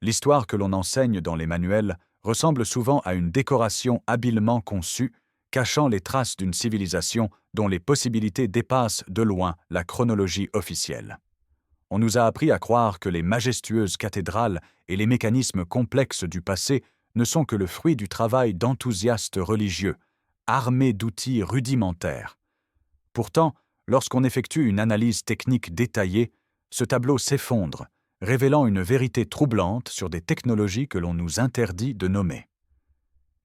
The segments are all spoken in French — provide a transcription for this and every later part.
L'histoire que l'on enseigne dans les manuels ressemble souvent à une décoration habilement conçue, cachant les traces d'une civilisation dont les possibilités dépassent de loin la chronologie officielle. On nous a appris à croire que les majestueuses cathédrales et les mécanismes complexes du passé ne sont que le fruit du travail d'enthousiastes religieux, armés d'outils rudimentaires. Pourtant, lorsqu'on effectue une analyse technique détaillée, ce tableau s'effondre, révélant une vérité troublante sur des technologies que l'on nous interdit de nommer.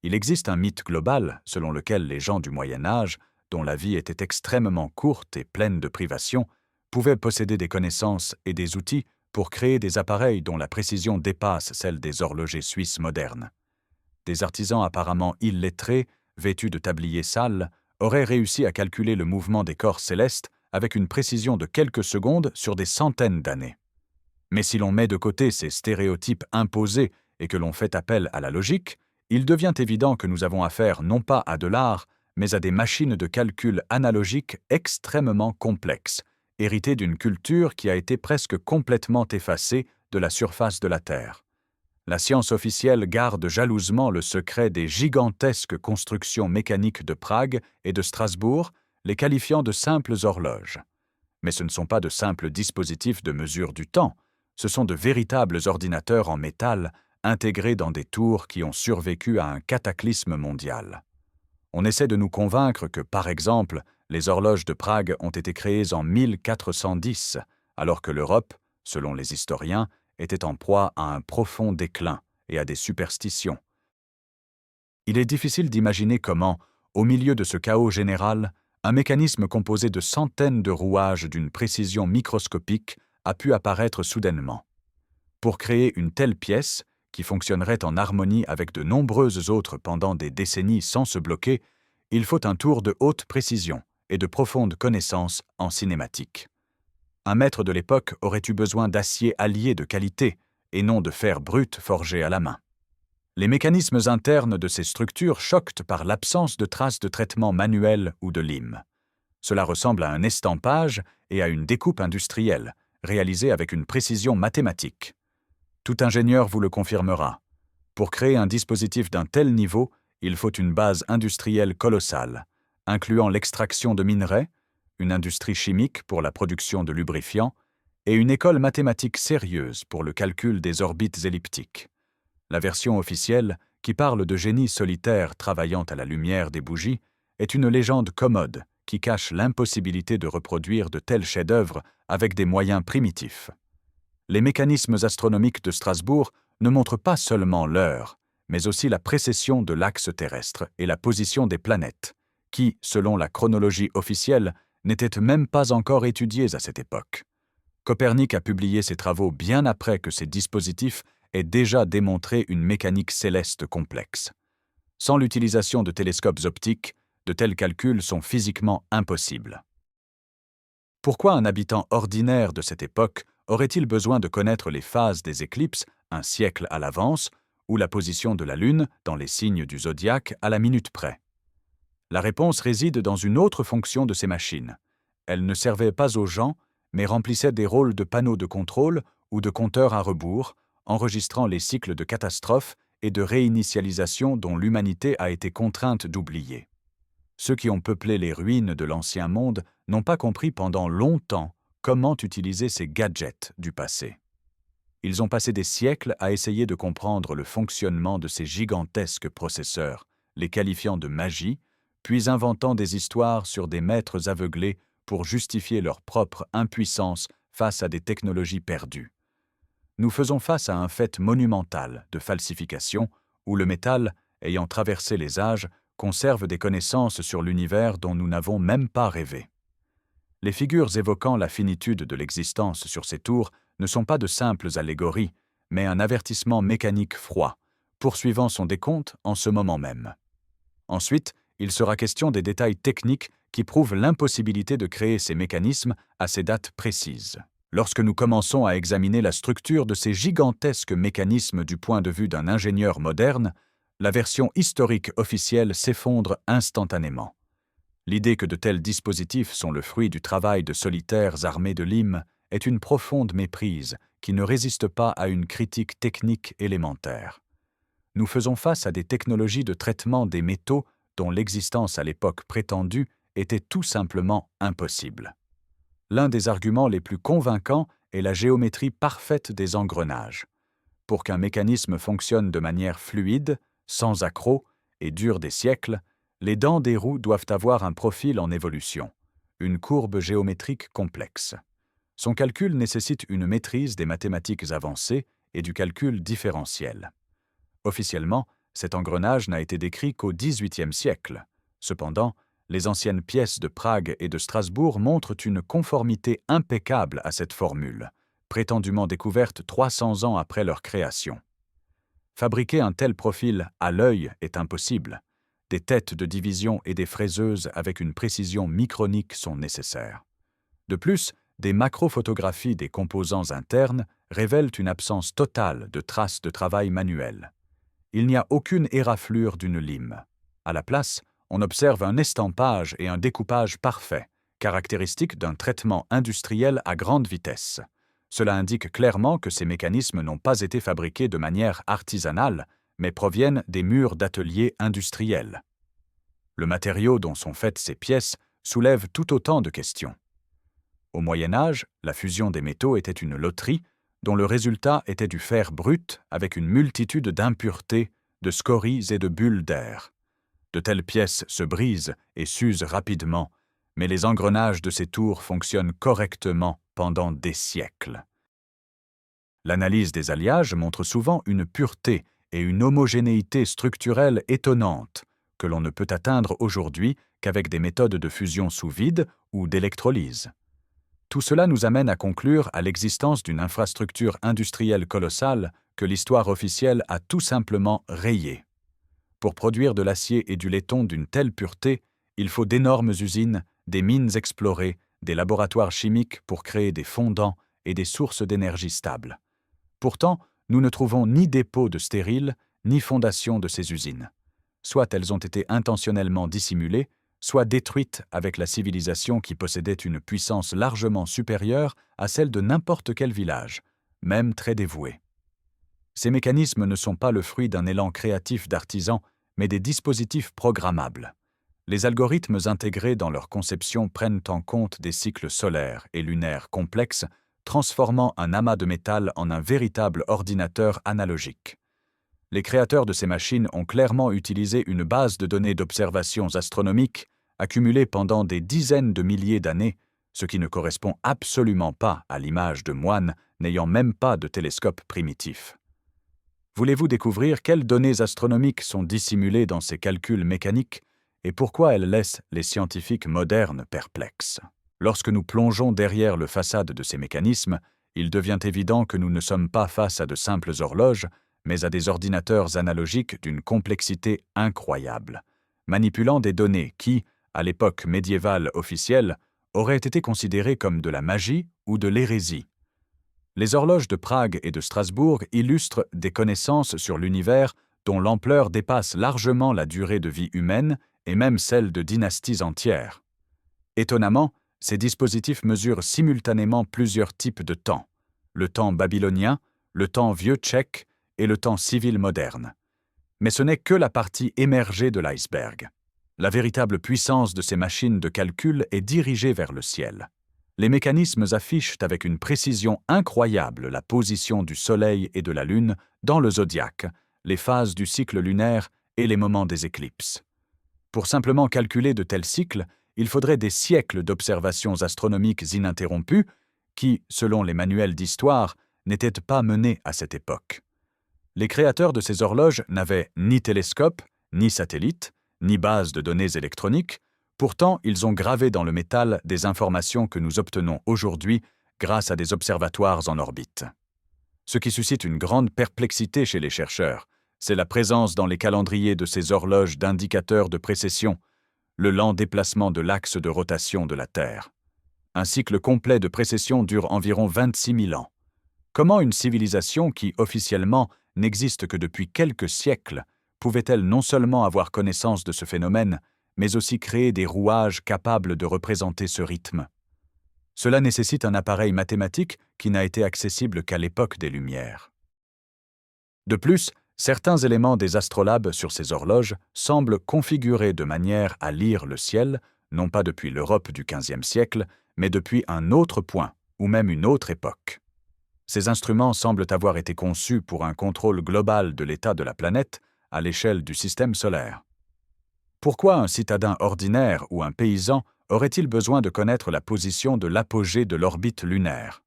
Il existe un mythe global selon lequel les gens du Moyen Âge, dont la vie était extrêmement courte et pleine de privations, pouvaient posséder des connaissances et des outils pour créer des appareils dont la précision dépasse celle des horlogers suisses modernes. Des artisans apparemment illettrés, vêtus de tabliers sales, auraient réussi à calculer le mouvement des corps célestes avec une précision de quelques secondes sur des centaines d'années. Mais si l'on met de côté ces stéréotypes imposés et que l'on fait appel à la logique, il devient évident que nous avons affaire non pas à de l'art, mais à des machines de calcul analogiques extrêmement complexes, héritées d'une culture qui a été presque complètement effacée de la surface de la Terre. La science officielle garde jalousement le secret des gigantesques constructions mécaniques de Prague et de Strasbourg, les qualifiant de simples horloges. Mais ce ne sont pas de simples dispositifs de mesure du temps, ce sont de véritables ordinateurs en métal intégrés dans des tours qui ont survécu à un cataclysme mondial. On essaie de nous convaincre que, par exemple, les horloges de Prague ont été créées en 1410, alors que l'Europe, selon les historiens, était en proie à un profond déclin et à des superstitions. Il est difficile d'imaginer comment, au milieu de ce chaos général, un mécanisme composé de centaines de rouages d'une précision microscopique a pu apparaître soudainement. Pour créer une telle pièce, qui fonctionnerait en harmonie avec de nombreuses autres pendant des décennies sans se bloquer, il faut un tour de haute précision et de profondes connaissances en cinématique. Un maître de l'époque aurait eu besoin d'acier allié de qualité et non de fer brut forgé à la main. Les mécanismes internes de ces structures choquent par l'absence de traces de traitement manuel ou de lime. Cela ressemble à un estampage et à une découpe industrielle, réalisée avec une précision mathématique. Tout ingénieur vous le confirmera. Pour créer un dispositif d'un tel niveau, il faut une base industrielle colossale, incluant l'extraction de minerais, une industrie chimique pour la production de lubrifiants et une école mathématique sérieuse pour le calcul des orbites elliptiques. La version officielle, qui parle de génies solitaires travaillant à la lumière des bougies, est une légende commode qui cache l'impossibilité de reproduire de tels chefs-d'œuvre avec des moyens primitifs. Les mécanismes astronomiques de Strasbourg ne montrent pas seulement l'heure, mais aussi la précession de l'axe terrestre et la position des planètes, qui, selon la chronologie officielle, n'étaient même pas encore étudiées à cette époque. Copernic a publié ses travaux bien après que ces dispositifs aient déjà démontré une mécanique céleste complexe. Sans l'utilisation de télescopes optiques, de tels calculs sont physiquement impossibles. Pourquoi un habitant ordinaire de cette époque aurait-il besoin de connaître les phases des éclipses un siècle à l'avance ou la position de la Lune dans les signes du zodiaque à la minute près? La réponse réside dans une autre fonction de ces machines. Elles ne servaient pas aux gens, mais remplissaient des rôles de panneaux de contrôle ou de compteurs à rebours, enregistrant les cycles de catastrophes et de réinitialisation dont l'humanité a été contrainte d'oublier. Ceux qui ont peuplé les ruines de l'ancien monde n'ont pas compris pendant longtemps comment utiliser ces gadgets du passé. Ils ont passé des siècles à essayer de comprendre le fonctionnement de ces gigantesques processeurs, les qualifiant de magie, puis inventant des histoires sur des maîtres aveuglés pour justifier leur propre impuissance face à des technologies perdues. Nous faisons face à un fait monumental de falsification où le métal, ayant traversé les âges, conserve des connaissances sur l'univers dont nous n'avons même pas rêvé. Les figures évoquant la finitude de l'existence sur ces tours ne sont pas de simples allégories, mais un avertissement mécanique froid, poursuivant son décompte en ce moment même. Ensuite, il sera question des détails techniques qui prouvent l'impossibilité de créer ces mécanismes à ces dates précises. Lorsque nous commençons à examiner la structure de ces gigantesques mécanismes du point de vue d'un ingénieur moderne, la version historique officielle s'effondre instantanément. L'idée que de tels dispositifs sont le fruit du travail de solitaires armés de lime est une profonde méprise qui ne résiste pas à une critique technique élémentaire. Nous faisons face à des technologies de traitement des métaux dont l'existence à l'époque prétendue était tout simplement impossible. L'un des arguments les plus convaincants est la géométrie parfaite des engrenages. Pour qu'un mécanisme fonctionne de manière fluide, sans accroc et dure des siècles, les dents des roues doivent avoir un profil en évolution, une courbe géométrique complexe. Son calcul nécessite une maîtrise des mathématiques avancées et du calcul différentiel. Officiellement, cet engrenage n'a été décrit qu'au XVIIIe siècle. Cependant, les anciennes pièces de Prague et de Strasbourg montrent une conformité impeccable à cette formule, prétendument découverte 300 ans après leur création. Fabriquer un tel profil à l'œil est impossible. Des têtes de division et des fraiseuses avec une précision micronique sont nécessaires. De plus, des macrophotographies des composants internes révèlent une absence totale de traces de travail manuel. Il n'y a aucune éraflure d'une lime. À la place, on observe un estampage et un découpage parfait, caractéristiques d'un traitement industriel à grande vitesse. Cela indique clairement que ces mécanismes n'ont pas été fabriqués de manière artisanale, mais proviennent des murs d'ateliers industriels. Le matériau dont sont faites ces pièces soulève tout autant de questions. Au Moyen Âge, la fusion des métaux était une loterie, dont le résultat était du fer brut avec une multitude d'impuretés, de scories et de bulles d'air. De telles pièces se brisent et s'usent rapidement, mais les engrenages de ces tours fonctionnent correctement pendant des siècles. L'analyse des alliages montre souvent une pureté et une homogénéité structurelle étonnantes que l'on ne peut atteindre aujourd'hui qu'avec des méthodes de fusion sous vide ou d'électrolyse. Tout cela nous amène à conclure à l'existence d'une infrastructure industrielle colossale que l'histoire officielle a tout simplement rayée. Pour produire de l'acier et du laiton d'une telle pureté, il faut d'énormes usines, des mines explorées, des laboratoires chimiques pour créer des fondants et des sources d'énergie stables. Pourtant, nous ne trouvons ni dépôt de stériles, ni fondation de ces usines. Soit elles ont été intentionnellement dissimulées, soit détruites avec la civilisation qui possédait une puissance largement supérieure à celle de n'importe quel village, même très dévoué. Ces mécanismes ne sont pas le fruit d'un élan créatif d'artisans, mais des dispositifs programmables. Les algorithmes intégrés dans leur conception prennent en compte des cycles solaires et lunaires complexes, transformant un amas de métal en un véritable ordinateur analogique. Les créateurs de ces machines ont clairement utilisé une base de données d'observations astronomiques accumulées pendant des dizaines de milliers d'années, ce qui ne correspond absolument pas à l'image de moines n'ayant même pas de télescope primitif. Voulez-vous découvrir quelles données astronomiques sont dissimulées dans ces calculs mécaniques et pourquoi elles laissent les scientifiques modernes perplexes? Lorsque nous plongeons derrière le façade de ces mécanismes, il devient évident que nous ne sommes pas face à de simples horloges, mais à des ordinateurs analogiques d'une complexité incroyable, manipulant des données qui, à l'époque médiévale officielle, auraient été considérées comme de la magie ou de l'hérésie. Les horloges de Prague et de Strasbourg illustrent des connaissances sur l'univers dont l'ampleur dépasse largement la durée de vie humaine et même celle de dynasties entières. Étonnamment, ces dispositifs mesurent simultanément plusieurs types de temps, le temps babylonien, le temps vieux tchèque et le temps civil moderne. Mais ce n'est que la partie émergée de l'iceberg. La véritable puissance de ces machines de calcul est dirigée vers le ciel. Les mécanismes affichent avec une précision incroyable la position du Soleil et de la Lune dans le zodiaque, les phases du cycle lunaire et les moments des éclipses. Pour simplement calculer de tels cycles, il faudrait des siècles d'observations astronomiques ininterrompues qui, selon les manuels d'histoire, n'étaient pas menées à cette époque. Les créateurs de ces horloges n'avaient ni télescope, ni satellite, ni base de données électroniques. Pourtant, ils ont gravé dans le métal des informations que nous obtenons aujourd'hui grâce à des observatoires en orbite. Ce qui suscite une grande perplexité chez les chercheurs, c'est la présence dans les calendriers de ces horloges d'indicateurs de précession, le lent déplacement de l'axe de rotation de la Terre. Un cycle complet de précession dure environ 26 000 ans. Comment une civilisation qui, officiellement, n'existe que depuis quelques siècles, pouvait-elle non seulement avoir connaissance de ce phénomène, mais aussi créer des rouages capables de représenter ce rythme? Cela nécessite un appareil mathématique qui n'a été accessible qu'à l'époque des Lumières. De plus, certains éléments des astrolabes sur ces horloges semblent configurés de manière à lire le ciel, non pas depuis l'Europe du XVe siècle, mais depuis un autre point, ou même une autre époque. Ces instruments semblent avoir été conçus pour un contrôle global de l'état de la planète à l'échelle du système solaire. Pourquoi un citadin ordinaire ou un paysan aurait-il besoin de connaître la position de l'apogée de l'orbite lunaire?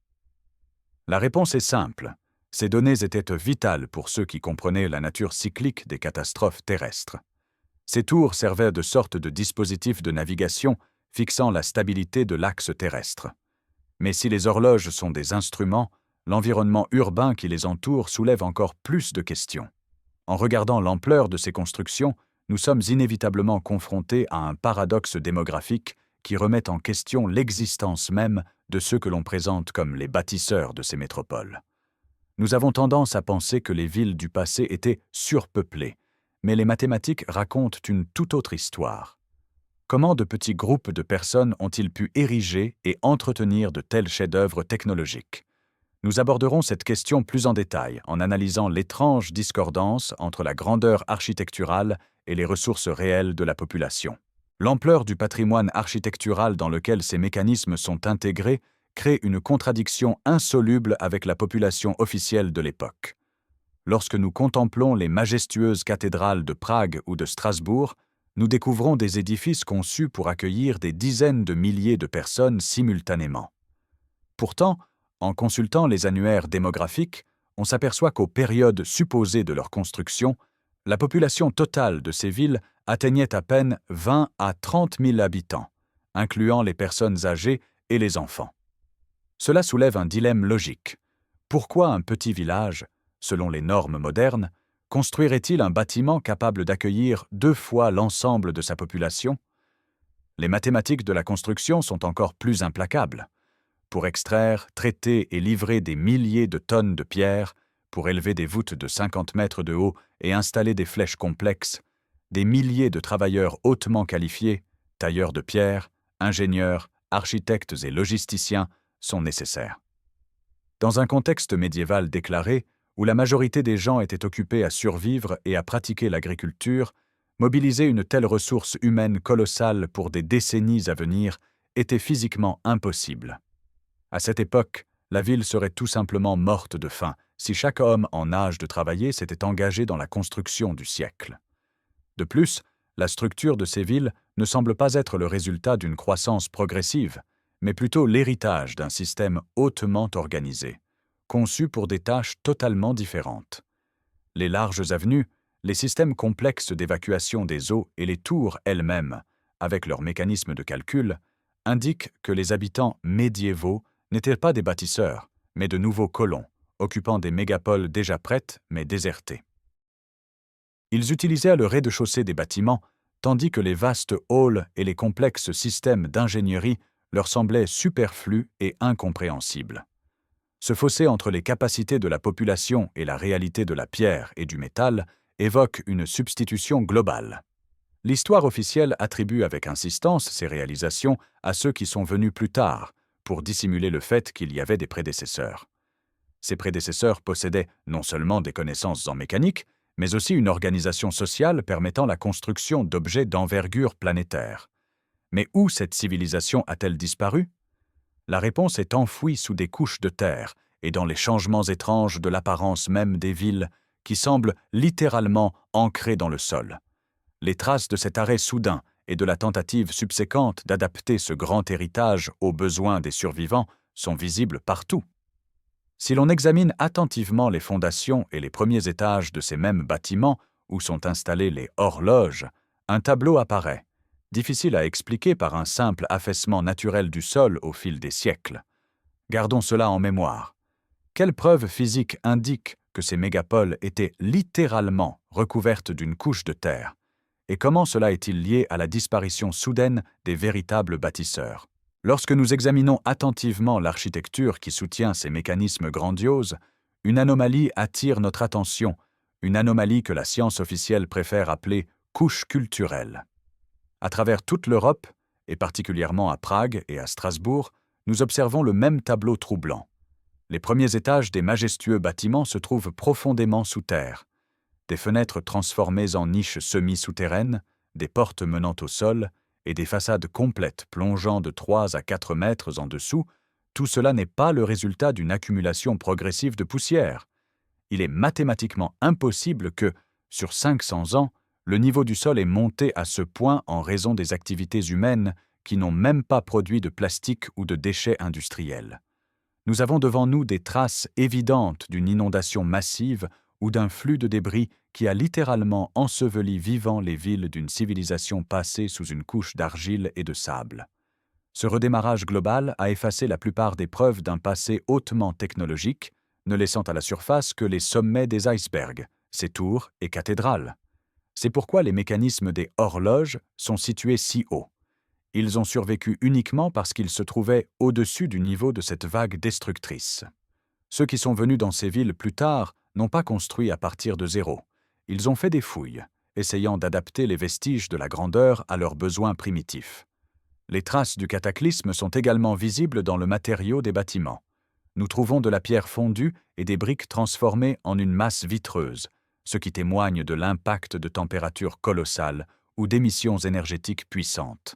La réponse est simple. Ces données étaient vitales pour ceux qui comprenaient la nature cyclique des catastrophes terrestres. Ces tours servaient de sorte de dispositif de navigation fixant la stabilité de l'axe terrestre. Mais si les horloges sont des instruments, l'environnement urbain qui les entoure soulève encore plus de questions. En regardant l'ampleur de ces constructions, nous sommes inévitablement confrontés à un paradoxe démographique qui remet en question l'existence même de ceux que l'on présente comme les bâtisseurs de ces métropoles. Nous avons tendance à penser que les villes du passé étaient surpeuplées, mais les mathématiques racontent une toute autre histoire. Comment de petits groupes de personnes ont-ils pu ériger et entretenir de tels chefs-d'œuvre technologiques? Nous aborderons cette question plus en détail en analysant l'étrange discordance entre la grandeur architecturale et les ressources réelles de la population. L'ampleur du patrimoine architectural dans lequel ces mécanismes sont intégrés crée une contradiction insoluble avec la population officielle de l'époque. Lorsque nous contemplons les majestueuses cathédrales de Prague ou de Strasbourg, nous découvrons des édifices conçus pour accueillir des dizaines de milliers de personnes simultanément. Pourtant, en consultant les annuaires démographiques, on s'aperçoit qu'aux périodes supposées de leur construction, la population totale de ces villes atteignait à peine 20 à 30 000 habitants, incluant les personnes âgées et les enfants. Cela soulève un dilemme logique. Pourquoi un petit village, selon les normes modernes, construirait-il un bâtiment capable d'accueillir 2 fois l'ensemble de sa population? Les mathématiques de la construction sont encore plus implacables. Pour extraire, traiter et livrer des milliers de tonnes de pierres, pour élever des voûtes de 50 mètres de haut et installer des flèches complexes, des milliers de travailleurs hautement qualifiés, tailleurs de pierre, ingénieurs, architectes et logisticiens, sont nécessaires. Dans un contexte médiéval déclaré, où la majorité des gens étaient occupés à survivre et à pratiquer l'agriculture, mobiliser une telle ressource humaine colossale pour des décennies à venir était physiquement impossible. À cette époque, la ville serait tout simplement morte de faim si chaque homme en âge de travailler s'était engagé dans la construction du siècle. De plus, la structure de ces villes ne semble pas être le résultat d'une croissance progressive, mais plutôt l'héritage d'un système hautement organisé, conçu pour des tâches totalement différentes. Les larges avenues, les systèmes complexes d'évacuation des eaux et les tours elles-mêmes, avec leurs mécanismes de calcul, indiquent que les habitants médiévaux n'étaient pas des bâtisseurs, mais de nouveaux colons, occupant des mégapoles déjà prêtes mais désertées. Ils utilisaient le rez-de-chaussée des bâtiments, tandis que les vastes halls et les complexes systèmes d'ingénierie leur semblaient superflus et incompréhensibles. Ce fossé entre les capacités de la population et la réalité de la pierre et du métal évoque une substitution globale. L'histoire officielle attribue avec insistance ces réalisations à ceux qui sont venus plus tard, pour dissimuler le fait qu'il y avait des prédécesseurs. Ces prédécesseurs possédaient non seulement des connaissances en mécanique, mais aussi une organisation sociale permettant la construction d'objets d'envergure planétaire. Mais où cette civilisation a-t-elle disparu? La réponse est enfouie sous des couches de terre et dans les changements étranges de l'apparence même des villes qui semblent littéralement ancrées dans le sol. Les traces de cet arrêt soudain et de la tentative subséquente d'adapter ce grand héritage aux besoins des survivants sont visibles partout. Si l'on examine attentivement les fondations et les premiers étages de ces mêmes bâtiments où sont installées les horloges, un tableau apparaît, difficile à expliquer par un simple affaissement naturel du sol au fil des siècles. Gardons cela en mémoire. Quelle preuve physique indique que ces mégapoles étaient littéralement recouvertes d'une couche de terre? Et comment cela est-il lié à la disparition soudaine des véritables bâtisseurs? Lorsque nous examinons attentivement l'architecture qui soutient ces mécanismes grandioses, une anomalie attire notre attention, une anomalie que la science officielle préfère appeler couche culturelle. À travers toute l'Europe, et particulièrement à Prague et à Strasbourg, nous observons le même tableau troublant. Les premiers étages des majestueux bâtiments se trouvent profondément sous terre. Des fenêtres transformées en niches semi-souterraines, des portes menant au sol et des façades complètes plongeant de 3 à 4 mètres en dessous, tout cela n'est pas le résultat d'une accumulation progressive de poussière. Il est mathématiquement impossible que, sur 500 ans, le niveau du sol ait monté à ce point en raison des activités humaines qui n'ont même pas produit de plastique ou de déchets industriels. Nous avons devant nous des traces évidentes d'une inondation massive ou d'un flux de débris qui a littéralement enseveli vivant les villes d'une civilisation passée sous une couche d'argile et de sable. Ce redémarrage global a effacé la plupart des preuves d'un passé hautement technologique, ne laissant à la surface que les sommets des icebergs, ses tours et cathédrales. C'est pourquoi les mécanismes des horloges sont situés si haut. Ils ont survécu uniquement parce qu'ils se trouvaient au-dessus du niveau de cette vague destructrice. Ceux qui sont venus dans ces villes plus tard n'ont pas construit à partir de zéro. Ils ont fait des fouilles, essayant d'adapter les vestiges de la grandeur à leurs besoins primitifs. Les traces du cataclysme sont également visibles dans le matériau des bâtiments. Nous trouvons de la pierre fondue et des briques transformées en une masse vitreuse, ce qui témoigne de l'impact de températures colossales ou d'émissions énergétiques puissantes.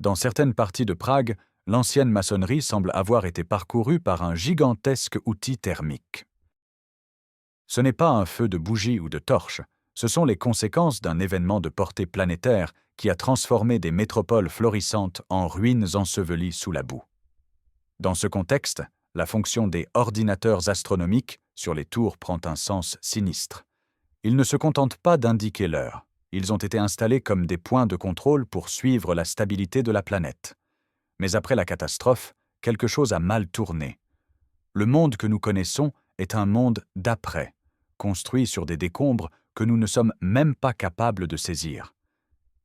Dans certaines parties de Prague, l'ancienne maçonnerie semble avoir été parcourue par un gigantesque outil thermique. Ce n'est pas un feu de bougie ou de torche, ce sont les conséquences d'un événement de portée planétaire qui a transformé des métropoles florissantes en ruines ensevelies sous la boue. Dans ce contexte, la fonction des ordinateurs astronomiques sur les tours prend un sens sinistre. Ils ne se contentent pas d'indiquer l'heure. Ils ont été installés comme des points de contrôle pour suivre la stabilité de la planète. Mais après la catastrophe, quelque chose a mal tourné. Le monde que nous connaissons est un monde d'après, construit sur des décombres que nous ne sommes même pas capables de saisir.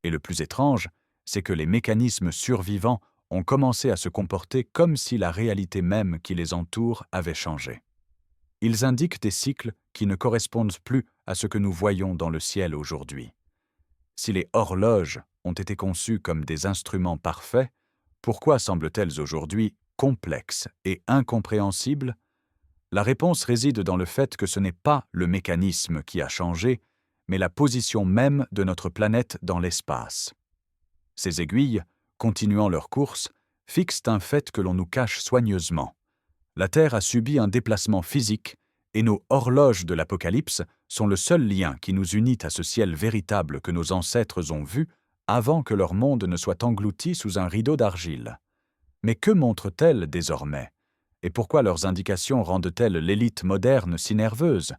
Et le plus étrange, c'est que les mécanismes survivants ont commencé à se comporter comme si la réalité même qui les entoure avait changé. Ils indiquent des cycles qui ne correspondent plus à ce que nous voyons dans le ciel aujourd'hui. Si les horloges ont été conçues comme des instruments parfaits, pourquoi semblent-elles aujourd'hui complexes et incompréhensibles? La réponse réside dans le fait que ce n'est pas le mécanisme qui a changé, mais la position même de notre planète dans l'espace. Ces aiguilles, continuant leur course, fixent un fait que l'on nous cache soigneusement. La Terre a subi un déplacement physique et nos horloges de l'Apocalypse sont le seul lien qui nous unit à ce ciel véritable que nos ancêtres ont vu avant que leur monde ne soit englouti sous un rideau d'argile. Mais que montrent-elles désormais? Et pourquoi leurs indications rendent-elles l'élite moderne si nerveuse?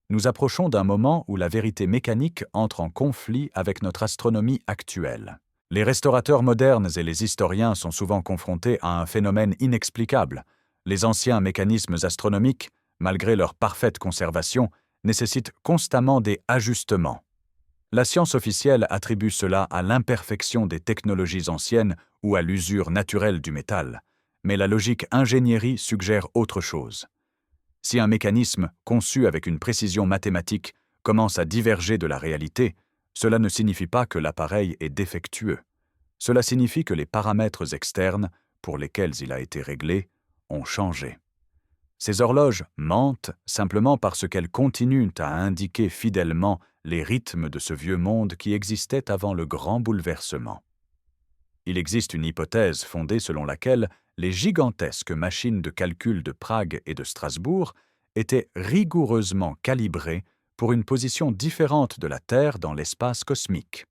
Nous approchons d'un moment où la vérité mécanique entre en conflit avec notre astronomie actuelle. Les restaurateurs modernes et les historiens sont souvent confrontés à un phénomène inexplicable. Les anciens mécanismes astronomiques, malgré leur parfaite conservation, nécessitent constamment des ajustements. La science officielle attribue cela à l'imperfection des technologies anciennes ou à l'usure naturelle du métal, mais la logique ingénierie suggère autre chose. Si un mécanisme conçu avec une précision mathématique commence à diverger de la réalité, cela ne signifie pas que l'appareil est défectueux. Cela signifie que les paramètres externes, pour lesquels il a été réglé, ont changé. Ces horloges mentent simplement parce qu'elles continuent à indiquer fidèlement les rythmes de ce vieux monde qui existait avant le grand bouleversement. Il existe une hypothèse fondée selon laquelle les gigantesques machines de calcul de Prague et de Strasbourg étaient rigoureusement calibrées pour une position différente de la Terre dans l'espace cosmique.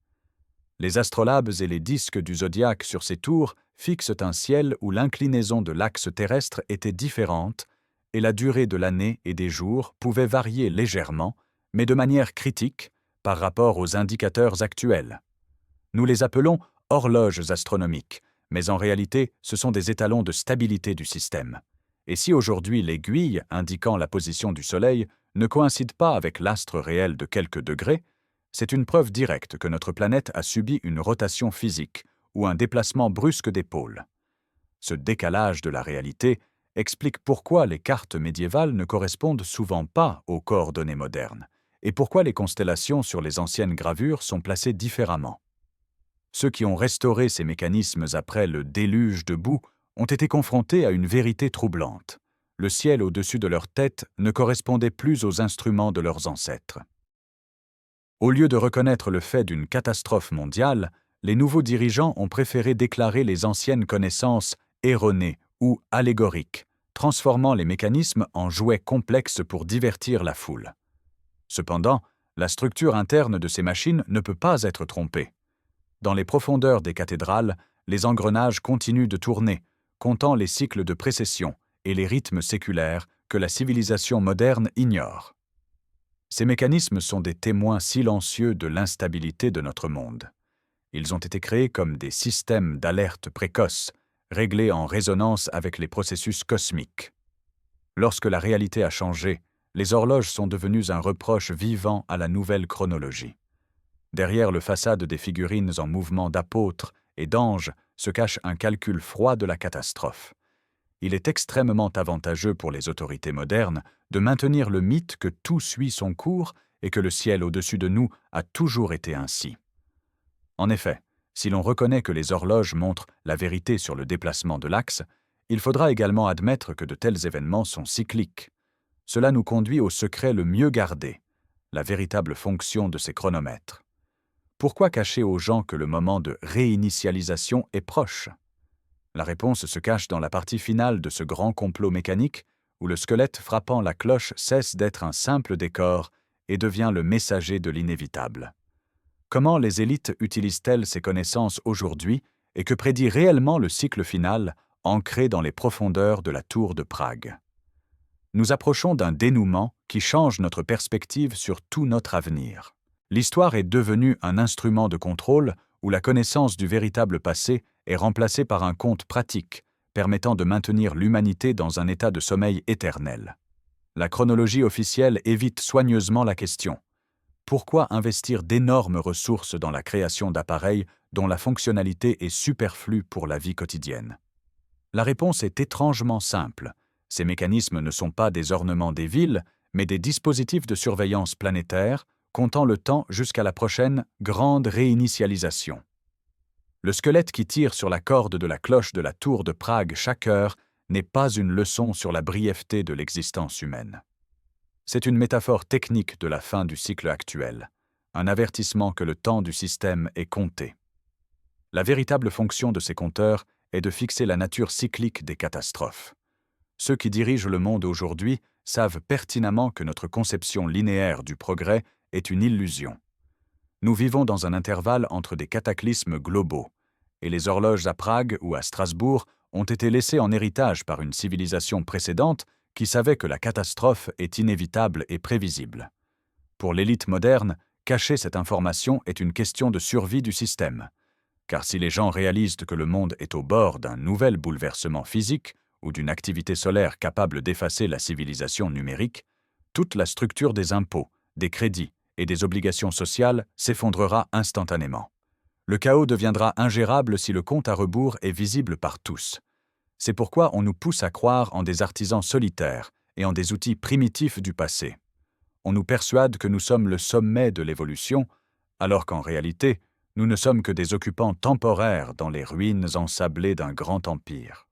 Les astrolabes et les disques du zodiaque sur ces tours fixent un ciel où l'inclinaison de l'axe terrestre était différente et la durée de l'année et des jours pouvait varier légèrement, mais de manière critique, par rapport aux indicateurs actuels. Nous les appelons horloges astronomiques, mais en réalité, ce sont des étalons de stabilité du système. Et si aujourd'hui l'aiguille indiquant la position du Soleil ne coïncide pas avec l'astre réel de quelques degrés, c'est une preuve directe que notre planète a subi une rotation physique ou un déplacement brusque des pôles. Ce décalage de la réalité explique pourquoi les cartes médiévales ne correspondent souvent pas aux coordonnées modernes et pourquoi les constellations sur les anciennes gravures sont placées différemment. Ceux qui ont restauré ces mécanismes après le déluge de boue ont été confrontés à une vérité troublante. Le ciel au-dessus de leur tête ne correspondait plus aux instruments de leurs ancêtres. Au lieu de reconnaître le fait d'une catastrophe mondiale, les nouveaux dirigeants ont préféré déclarer les anciennes connaissances erronées ou allégoriques, transformant les mécanismes en jouets complexes pour divertir la foule. Cependant, la structure interne de ces machines ne peut pas être trompée. Dans les profondeurs des cathédrales, les engrenages continuent de tourner, comptant les cycles de précession et les rythmes séculaires que la civilisation moderne ignore. Ces mécanismes sont des témoins silencieux de l'instabilité de notre monde. Ils ont été créés comme des systèmes d'alerte précoces, réglés en résonance avec les processus cosmiques. Lorsque la réalité a changé, les horloges sont devenues un reproche vivant à la nouvelle chronologie. Derrière le façade des figurines en mouvement d'apôtres et d'anges se cache un calcul froid de la catastrophe. Il est extrêmement avantageux pour les autorités modernes de maintenir le mythe que tout suit son cours et que le ciel au-dessus de nous a toujours été ainsi. En effet, si l'on reconnaît que les horloges montrent la vérité sur le déplacement de l'axe, il faudra également admettre que de tels événements sont cycliques. Cela nous conduit au secret le mieux gardé, la véritable fonction de ces chronomètres. Pourquoi cacher aux gens que le moment de réinitialisation est proche ? La réponse se cache dans la partie finale de ce grand complot mécanique où le squelette frappant la cloche cesse d'être un simple décor et devient le messager de l'inévitable. Comment les élites utilisent-elles ces connaissances aujourd'hui et que prédit réellement le cycle final ancré dans les profondeurs de la tour de Prague ? Nous approchons d'un dénouement qui change notre perspective sur tout notre avenir. L'histoire est devenue un instrument de contrôle où la connaissance du véritable passé est remplacée par un conte pratique, permettant de maintenir l'humanité dans un état de sommeil éternel. La chronologie officielle évite soigneusement la question. Pourquoi investir d'énormes ressources dans la création d'appareils dont la fonctionnalité est superflue pour la vie quotidienne ? La réponse est étrangement simple. Ces mécanismes ne sont pas des ornements des villes, mais des dispositifs de surveillance planétaire, comptant le temps jusqu'à la prochaine grande réinitialisation. Le squelette qui tire sur la corde de la cloche de la tour de Prague chaque heure n'est pas une leçon sur la brièveté de l'existence humaine. C'est une métaphore technique de la fin du cycle actuel, un avertissement que le temps du système est compté. La véritable fonction de ces compteurs est de fixer la nature cyclique des catastrophes. Ceux qui dirigent le monde aujourd'hui savent pertinemment que notre conception linéaire du progrès est une illusion. Nous vivons dans un intervalle entre des cataclysmes globaux, et les horloges à Prague ou à Strasbourg ont été laissées en héritage par une civilisation précédente qui savait que la catastrophe est inévitable et prévisible. Pour l'élite moderne, cacher cette information est une question de survie du système. Car si les gens réalisent que le monde est au bord d'un nouvel bouleversement physique ou d'une activité solaire capable d'effacer la civilisation numérique, toute la structure des impôts, des crédits et des obligations sociales s'effondrera instantanément. Le chaos deviendra ingérable si le compte à rebours est visible par tous. C'est pourquoi on nous pousse à croire en des artisans solitaires et en des outils primitifs du passé. On nous persuade que nous sommes le sommet de l'évolution, alors qu'en réalité, nous ne sommes que des occupants temporaires dans les ruines ensablées d'un grand empire.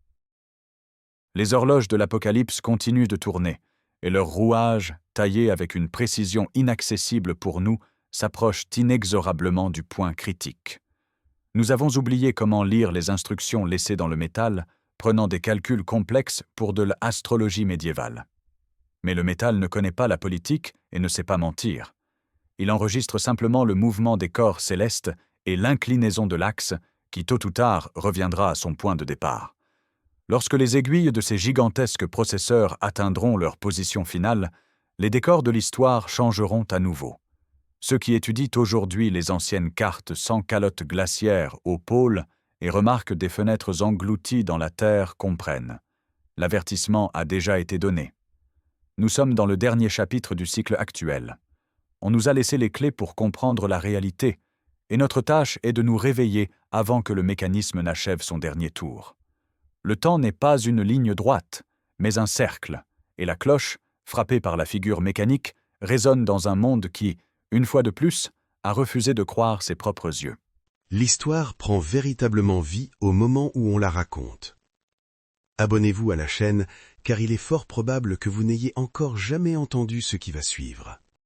Les horloges de l'Apocalypse continuent de tourner, et leurs rouages, taillés avec une précision inaccessible pour nous, s'approchent inexorablement du point critique. Nous avons oublié comment lire les instructions laissées dans le métal, prenant des calculs complexes pour de l'astrologie médiévale. Mais le métal ne connaît pas la politique et ne sait pas mentir. Il enregistre simplement le mouvement des corps célestes et l'inclinaison de l'axe, qui tôt ou tard reviendra à son point de départ. Lorsque les aiguilles de ces gigantesques processeurs atteindront leur position finale, les décors de l'histoire changeront à nouveau. Ceux qui étudient aujourd'hui les anciennes cartes sans calotte glaciaire au pôle et remarquent des fenêtres englouties dans la terre comprennent. L'avertissement a déjà été donné. Nous sommes dans le dernier chapitre du cycle actuel. On nous a laissé les clés pour comprendre la réalité, et notre tâche est de nous réveiller avant que le mécanisme n'achève son dernier tour. Le temps n'est pas une ligne droite, mais un cercle, et la cloche, frappée par la figure mécanique, résonne dans un monde qui, une fois de plus, a refusé de croire ses propres yeux. L'histoire prend véritablement vie au moment où on la raconte. Abonnez-vous à la chaîne car il est fort probable que vous n'ayez encore jamais entendu ce qui va suivre.